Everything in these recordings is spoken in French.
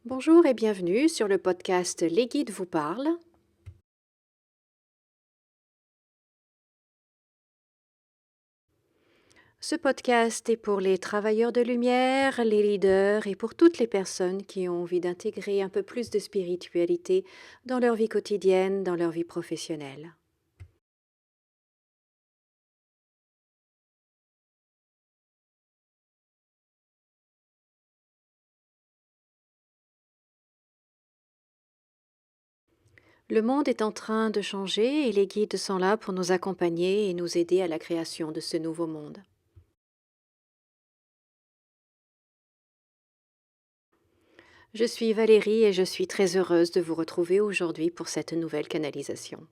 Bonjour et bienvenue sur le podcast Les Guides vous parlent. Ce podcast est pour les travailleurs de lumière, les leaders et pour toutes les personnes qui ont envie d'intégrer un peu plus de spiritualité dans leur vie quotidienne, dans leur vie professionnelle. Le monde est en train de changer et les guides sont là pour nous accompagner et nous aider à la création de ce nouveau monde. Je suis Valérie et je suis très heureuse de vous retrouver aujourd'hui pour cette nouvelle canalisation.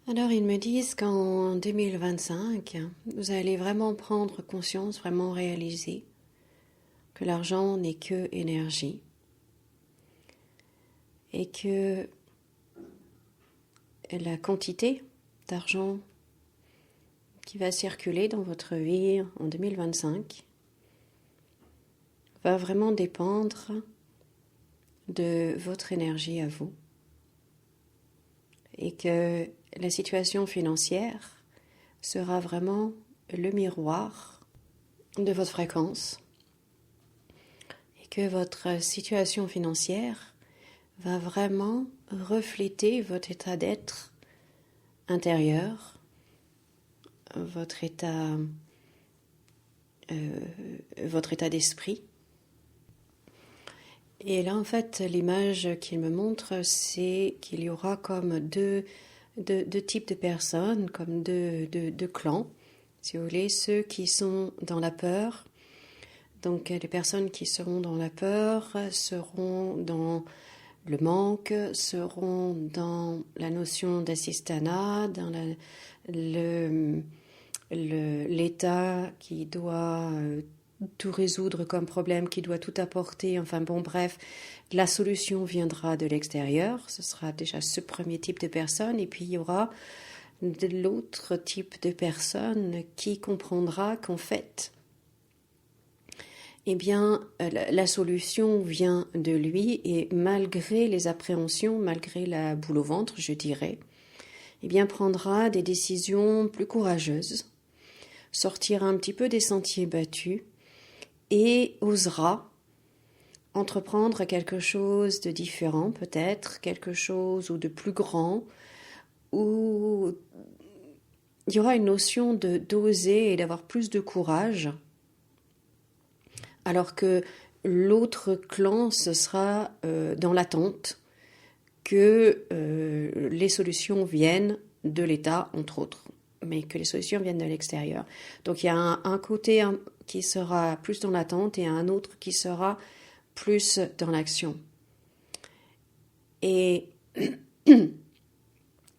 Alors ils me disent qu'en 2025, vous allez vraiment prendre conscience, vraiment réaliser que l'argent n'est que énergie et que la quantité d'argent qui va circuler dans votre vie en 2025 va vraiment dépendre de votre énergie à vous et que la situation financière sera vraiment le miroir de votre fréquence et que votre situation financière va vraiment refléter votre état d'être intérieur, votre état d'esprit. Et là, en fait, l'image qu'il me montre, c'est qu'il y aura comme deux types de personnes, comme deux clans, si vous voulez, ceux qui sont dans la peur. Donc, les personnes qui seront dans la peur seront dans le manque, seront dans la notion d'assistanat, dans l'état qui doit tout résoudre comme problème, qui doit tout apporter, enfin bon, bref, la solution viendra de l'extérieur, ce sera déjà ce premier type de personne, et puis il y aura de l'autre type de personne qui comprendra qu'en fait, eh bien, la solution vient de lui, et malgré les appréhensions, malgré la boule au ventre, je dirais, eh bien, prendra des décisions plus courageuses, sortira un petit peu des sentiers battus, et osera entreprendre quelque chose de différent, peut-être quelque chose ou de plus grand, où il y aura une notion d'oser et d'avoir plus de courage, alors que l'autre clan, ce sera dans l'attente que les solutions viennent de l'État, entre autres, mais que les solutions viennent de l'extérieur. Donc il y a un côté qui sera plus dans l'attente et un autre qui sera plus dans l'action. Et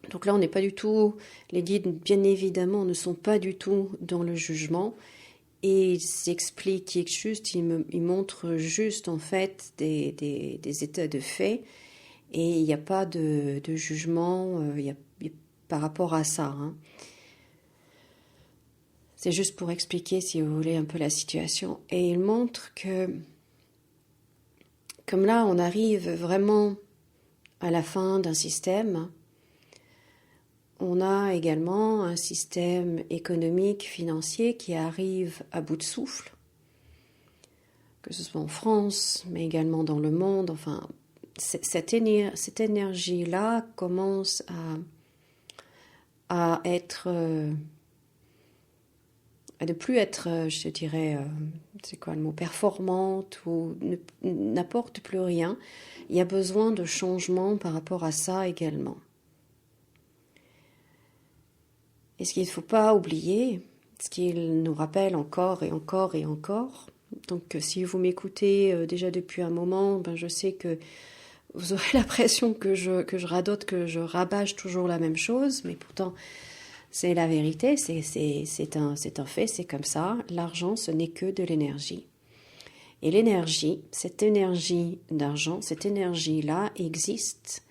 donc là, on n'est pas du tout, les guides, bien évidemment, ne sont pas du tout dans le jugement. Et ils expliquent juste, ils montrent juste en fait des états de fait. Et il n'y a pas de jugement par rapport à ça. C'est juste pour expliquer, si vous voulez, un peu la situation. Et il montre que, comme là, on arrive vraiment à la fin d'un système, on a également un système économique, financier qui arrive à bout de souffle, que ce soit en France, mais également dans le monde. Enfin, cette énergie-là commence à être... à ne plus être, je dirais, c'est quoi le mot, performante ou n'apporte plus rien. Il y a besoin de changement par rapport à ça également. Et ce qu'il ne faut pas oublier, ce qu'il nous rappelle encore et encore et encore, donc si vous m'écoutez déjà depuis un moment, ben je sais que vous aurez l'impression que je radote, que je rabâche toujours la même chose, mais pourtant C'est la vérité, c'est un fait, c'est comme ça. L'argent, ce n'est que de l'énergie. Et l'énergie, cette énergie d'argent, cette énergie-là existe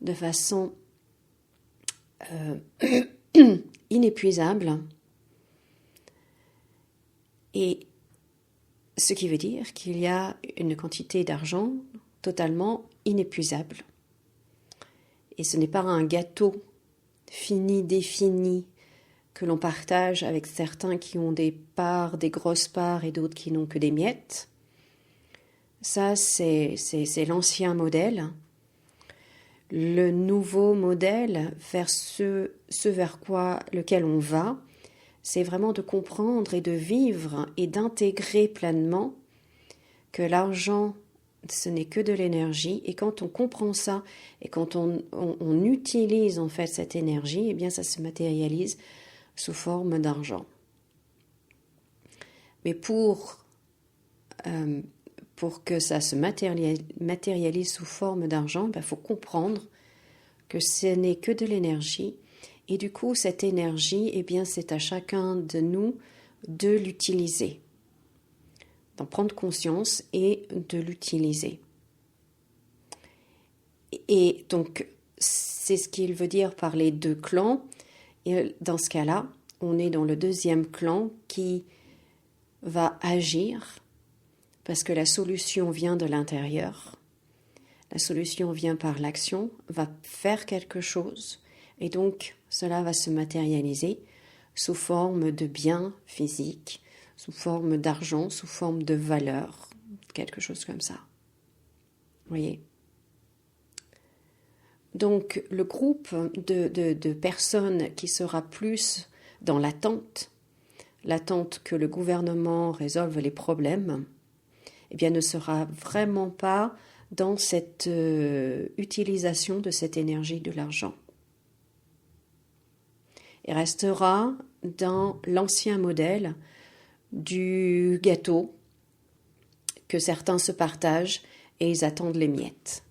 de façon inépuisable. Et ce qui veut dire qu'il y a une quantité d'argent totalement inépuisable. Et ce n'est pas un gâteau fini, défini, que l'on partage avec certains qui ont des parts, des grosses parts, et d'autres qui n'ont que des miettes. Ça, c'est l'ancien modèle. Le nouveau modèle vers ce vers lequel on va, c'est vraiment de comprendre et de vivre et d'intégrer pleinement que l'argent, ce n'est que de l'énergie, et quand on comprend ça, et quand on utilise en fait cette énergie, eh bien ça se matérialise sous forme d'argent. Mais pour que ça se matérialise sous forme d'argent, il faut comprendre que ce n'est que de l'énergie, et du coup cette énergie, eh bien c'est à chacun de nous de l'utiliser, d'en prendre conscience et de l'utiliser. Et donc, c'est ce qu'il veut dire par les deux clans. Et dans ce cas-là, on est dans le deuxième clan qui va agir parce que la solution vient de l'intérieur. La solution vient par l'action, va faire quelque chose, et donc cela va se matérialiser sous forme de biens physiques, sous forme d'argent, sous forme de valeur, quelque chose comme ça. Vous voyez ? Donc le groupe de personnes qui sera plus dans l'attente que le gouvernement résolve les problèmes, eh bien ne sera vraiment pas dans cette utilisation de cette énergie de l'argent. Il restera dans l'ancien modèle du gâteau que certains se partagent et ils attendent les miettes.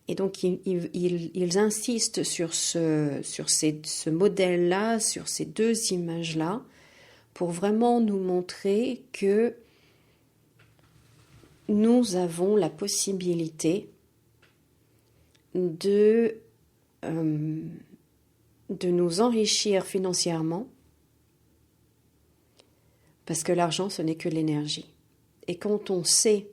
Et donc ils insistent sur ce modèle-là, sur ces deux images-là, pour vraiment nous montrer que nous avons la possibilité de nous enrichir financièrement, parce que l'argent, ce n'est que l'énergie. Et quand on sait,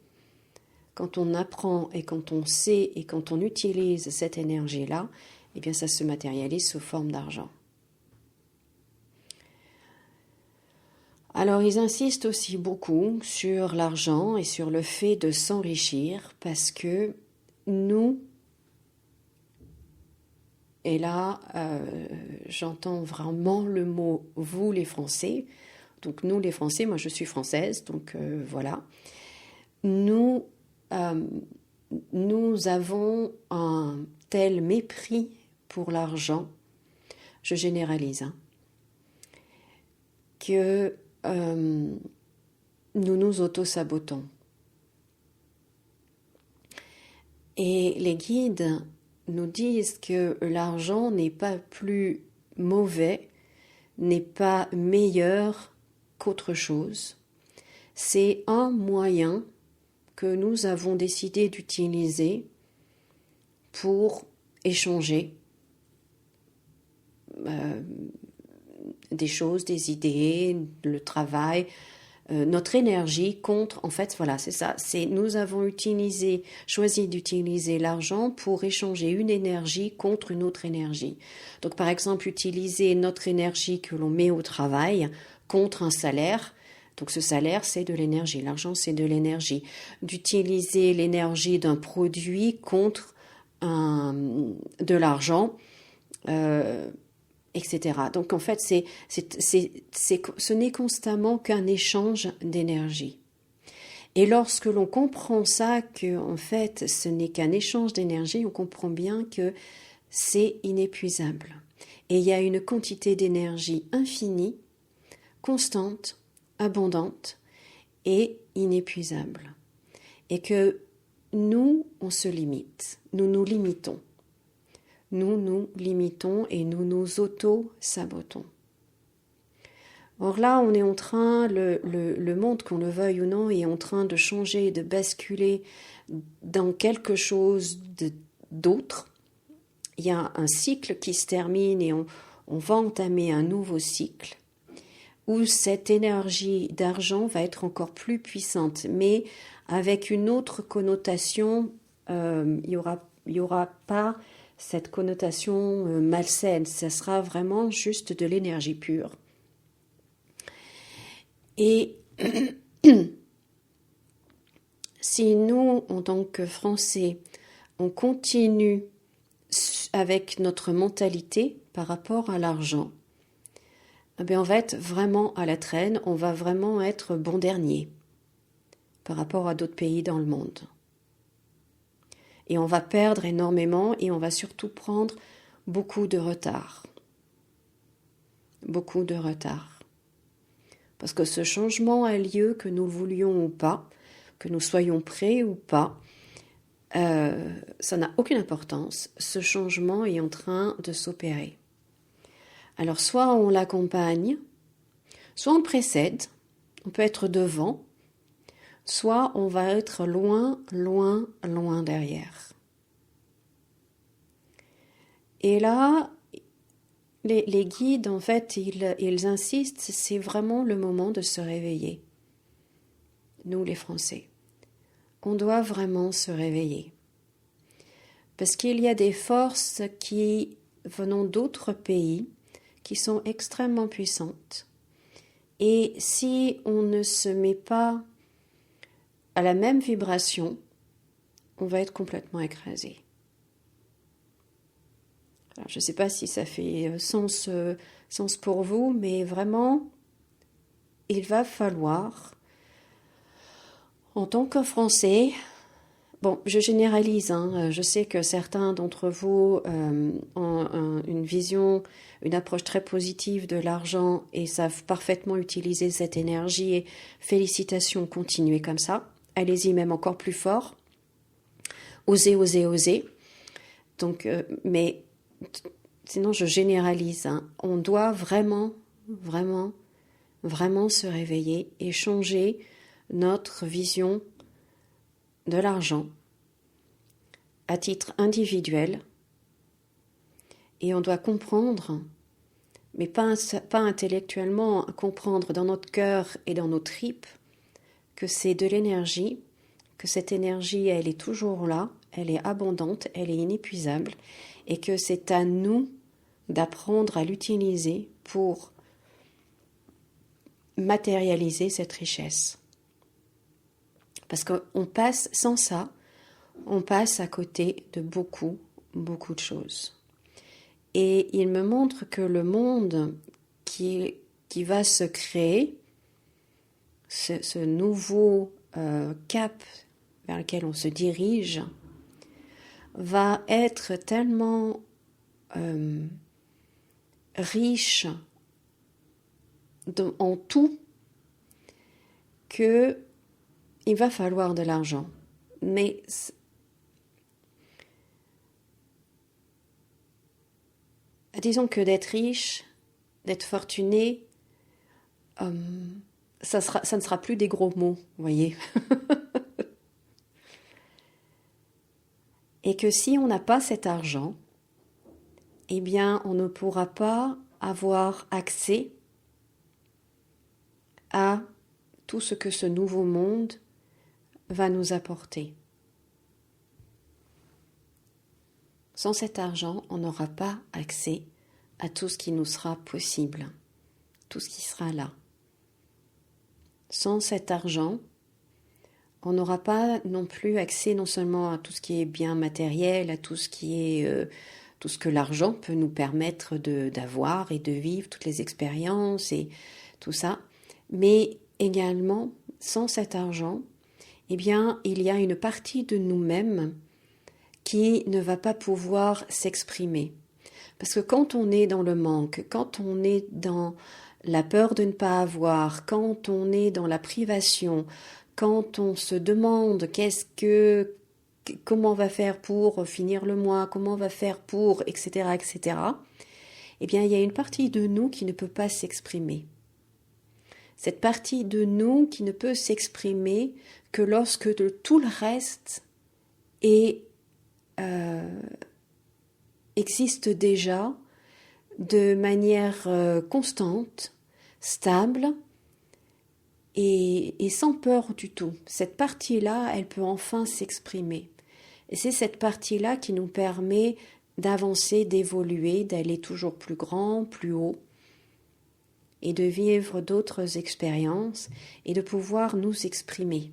quand on apprend et quand on sait et quand on utilise cette énergie-là, eh bien ça se matérialise sous forme d'argent. Alors ils insistent aussi beaucoup sur l'argent et sur le fait de s'enrichir parce que nous, et là j'entends vraiment le mot « vous les Français », donc nous les Français, moi je suis française, donc voilà, nous avons un tel mépris pour l'argent, je généralise, que nous nous auto-sabotons. Et les guides nous disent que l'argent n'est pas plus mauvais, n'est pas meilleur qu'autre chose. C'est un moyen que nous avons décidé d'utiliser pour échanger des choses, des idées, le travail, notre énergie contre, en fait, voilà, c'est ça. Nous avons choisi d'utiliser l'argent pour échanger une énergie contre une autre énergie. Donc, par exemple, utiliser notre énergie que l'on met au travail contre un salaire. Donc, ce salaire, c'est de l'énergie. L'argent, c'est de l'énergie. D'utiliser l'énergie d'un produit contre de l'argent, etc. Donc en fait, ce n'est constamment qu'un échange d'énergie. Et lorsque l'on comprend ça, que en fait, ce n'est qu'un échange d'énergie, on comprend bien que c'est inépuisable. Et il y a une quantité d'énergie infinie, constante, abondante et inépuisable. Et que nous, on se limite, nous nous limitons. nous nous limitons et nous nous auto-sabotons. Or là, on est en train, le monde, qu'on le veuille ou non, est en train de changer, de basculer dans quelque chose d'autre. Il y a un cycle qui se termine et on va entamer un nouveau cycle où cette énergie d'argent va être encore plus puissante, mais avec une autre connotation. Il y aura pas cette connotation malsaine, ça sera vraiment juste de l'énergie pure. Et si nous, en tant que Français, on continue avec notre mentalité par rapport à l'argent, eh bien on va être vraiment à la traîne, on va vraiment être bon dernier par rapport à d'autres pays dans le monde. Et on va perdre énormément et on va surtout prendre beaucoup de retard. Beaucoup de retard. Parce que ce changement a lieu, que nous le voulions ou pas, que nous soyons prêts ou pas, ça n'a aucune importance. Ce changement est en train de s'opérer. Alors soit on l'accompagne, soit on le précède, on peut être devant, soit on va être loin, loin, loin derrière. Et là, les guides, en fait, ils insistent, c'est vraiment le moment de se réveiller. Nous, les Français, on doit vraiment se réveiller. Parce qu'il y a des forces qui, venant d'autres pays, qui sont extrêmement puissantes. Et si on ne se met pas à la même vibration, on va être complètement écrasé. Alors, je ne sais pas si ça fait sens pour vous, mais vraiment, il va falloir, en tant que Français, bon, je généralise, je sais que certains d'entre vous ont une vision, une approche très positive de l'argent et savent parfaitement utiliser cette énergie et félicitations, continuez comme ça, allez-y même encore plus fort, osez, osez, osez. Donc, mais sinon je généralise, on doit vraiment, vraiment, vraiment se réveiller et changer notre vision de l'argent à titre individuel, et on doit comprendre, mais pas intellectuellement, comprendre dans notre cœur et dans nos tripes que c'est de l'énergie, que cette énergie elle est toujours là, elle est abondante, elle est inépuisable, et que c'est à nous d'apprendre à l'utiliser pour matérialiser cette richesse. Parce qu'on passe, sans ça, on passe à côté de beaucoup, beaucoup de choses. Et il me montre que le monde qui va se créer, ce nouveau cap vers lequel on se dirige, va être tellement riche en tout que il va falloir de l'argent. Mais disons que d'être riche, d'être fortuné, ça ne sera plus des gros mots, vous voyez. Et que si on n'a pas cet argent, eh bien, on ne pourra pas avoir accès à tout ce que ce nouveau monde va nous apporter. Sans cet argent, on n'aura pas accès à tout ce qui nous sera possible, tout ce qui sera là. Sans cet argent, on n'aura pas non plus accès non seulement à tout ce qui est bien matériel, à tout ce qui est tout ce que l'argent peut nous permettre d'avoir et de vivre, toutes les expériences et tout ça, mais également, sans cet argent, eh bien, il y a une partie de nous-mêmes qui ne va pas pouvoir s'exprimer. Parce que quand on est dans le manque, quand on est dans la peur de ne pas avoir, quand on est dans la privation, quand on se demande qu'est-ce que comment on va faire pour finir le mois, comment on va faire pour, etc., etc., eh bien, il y a une partie de nous qui ne peut pas s'exprimer. Cette partie de nous qui ne peut s'exprimer que lorsque tout le reste existe déjà de manière constante, stable et sans peur du tout. Cette partie-là, elle peut enfin s'exprimer. Et c'est cette partie-là qui nous permet d'avancer, d'évoluer, d'aller toujours plus grand, plus haut, et de vivre d'autres expériences et de pouvoir nous exprimer,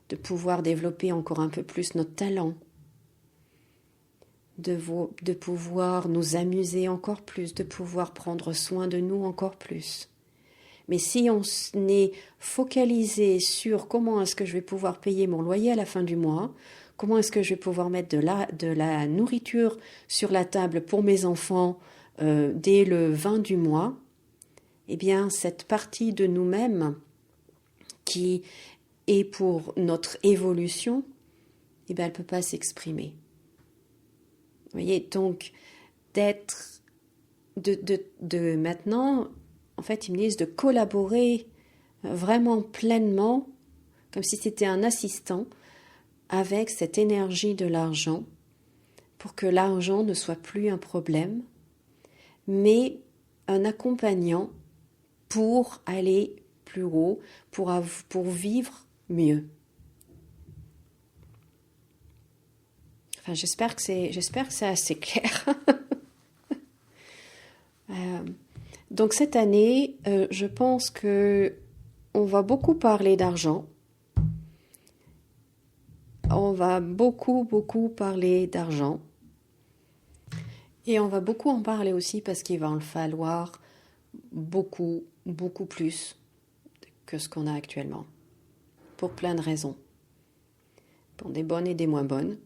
de pouvoir développer encore un peu plus notre talent, de pouvoir nous amuser encore plus, de pouvoir prendre soin de nous encore plus. Mais si on est focalisé sur comment est-ce que je vais pouvoir payer mon loyer à la fin du mois, comment est-ce que je vais pouvoir mettre de la nourriture sur la table pour mes enfants dès le 20 du mois, eh bien cette partie de nous-mêmes qui est pour notre évolution, eh bien elle ne peut pas s'exprimer. Vous voyez, donc d'être, de maintenant, en fait, ils me disent de collaborer vraiment pleinement, comme si c'était un assistant, avec cette énergie de l'argent, pour que l'argent ne soit plus un problème, mais un accompagnant pour aller plus haut, pour vivre mieux. Enfin, j'espère que c'est assez clair. Donc cette année, je pense que on va beaucoup parler d'argent. On va beaucoup parler d'argent. Et on va beaucoup en parler aussi parce qu'il va en falloir beaucoup plus que ce qu'on a actuellement. Pour plein de raisons. Pour des bonnes et des moins bonnes.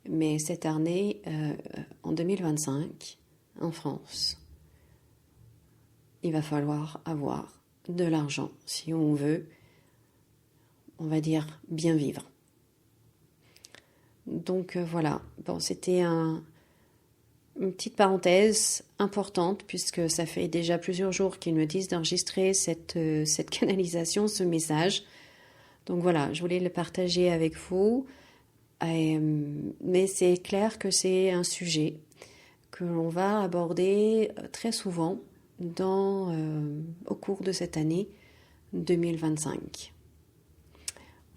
Mais cette année, en 2025, en France, il va falloir avoir de l'argent si on veut, on va dire, bien vivre. Donc voilà, bon, c'était une petite parenthèse importante puisque ça fait déjà plusieurs jours qu'ils me disent d'enregistrer cette canalisation, ce message. Donc voilà, je voulais le partager avec vous. Mais c'est clair que c'est un sujet que l'on va aborder très souvent au cours de cette année 2025.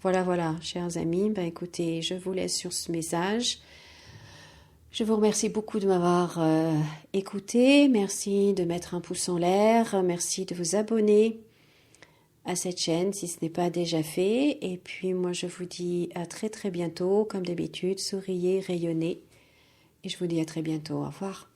Voilà, chers amis, écoutez, je vous laisse sur ce message. Je vous remercie beaucoup de m'avoir écouté. Merci de mettre un pouce en l'air. Merci de vous abonner à cette chaîne si ce n'est pas déjà fait. Et puis moi, je vous dis à très bientôt. Comme d'habitude, souriez, rayonnez. Et je vous dis à très bientôt. Au revoir.